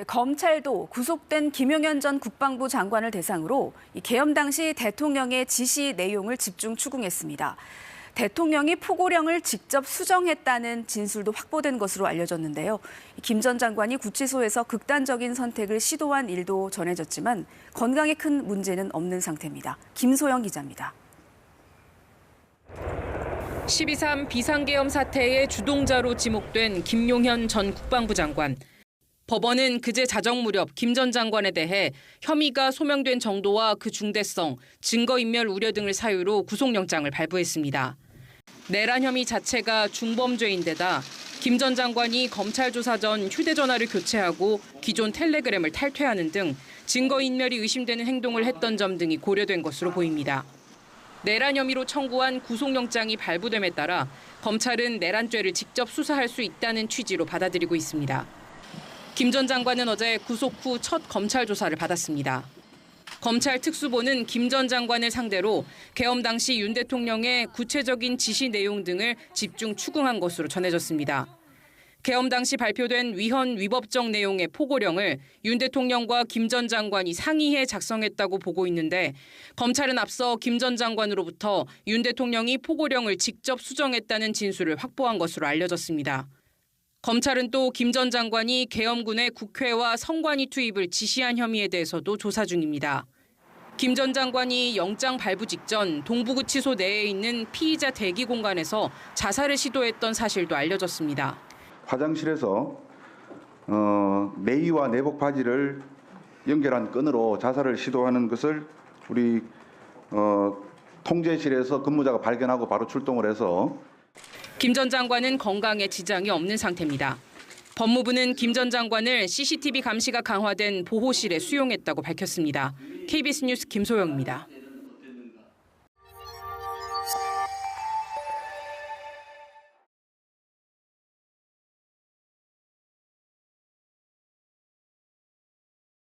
네, 검찰도 구속된 김용현 전 국방부 장관을 대상으로 이 계엄 당시 대통령의 지시 내용을 집중 추궁했습니다. 대통령이 포고령을 직접 수정했다는 진술도 확보된 것으로 알려졌는데요. 김 전 장관이 구치소에서 극단적인 선택을 시도한 일도 전해졌지만 건강에 큰 문제는 없는 상태입니다. 김소영 기자입니다. 12.3 비상계엄 사태의 주동자로 지목된 김용현 전 국방부 장관. 법원은 그제 자정 무렵 김 전 장관에 대해 혐의가 소명된 정도와 그 중대성, 증거인멸 우려 등을 사유로 구속영장을 발부했습니다. 내란 혐의 자체가 중범죄인데다 김 전 장관이 검찰 조사 전 휴대전화를 교체하고 기존 텔레그램을 탈퇴하는 등 증거인멸이 의심되는 행동을 했던 점 등이 고려된 것으로 보입니다. 내란 혐의로 청구한 구속영장이 발부됨에 따라 검찰은 내란죄를 직접 수사할 수 있다는 취지로 받아들이고 있습니다. 김 전 장관은 어제 구속 후 첫 검찰 조사를 받았습니다. 검찰 특수본은 김 전 장관을 상대로 계엄 당시 윤 대통령의 구체적인 지시 내용 등을 집중 추궁한 것으로 전해졌습니다. 계엄 당시 발표된 위헌 위법적 내용의 포고령을 윤 대통령과 김 전 장관이 상의해 작성했다고 보고 있는데 검찰은 앞서 김 전 장관으로부터 윤 대통령이 포고령을 직접 수정했다는 진술을 확보한 것으로 알려졌습니다. 검찰은 또 김 전 장관이 계엄군의 국회와 성관이 투입을 지시한 혐의에 대해서도 조사 중입니다. 김 전 장관이 영장 발부 직전 동부구치소 내에 있는 피의자 대기 공간에서 자살을 시도했던 사실도 알려졌습니다. 화장실에서 내의와 내복 바지를 연결한 끈으로 자살을 시도하는 것을 우리 통제실에서 근무자가 발견하고 바로 출동을 해서 김 전 장관은 건강에 지장이 없는 상태입니다. 법무부는 김 전 장관을 CCTV 감시가 강화된 보호실에 수용했다고 밝혔습니다. KBS 뉴스 김소영입니다.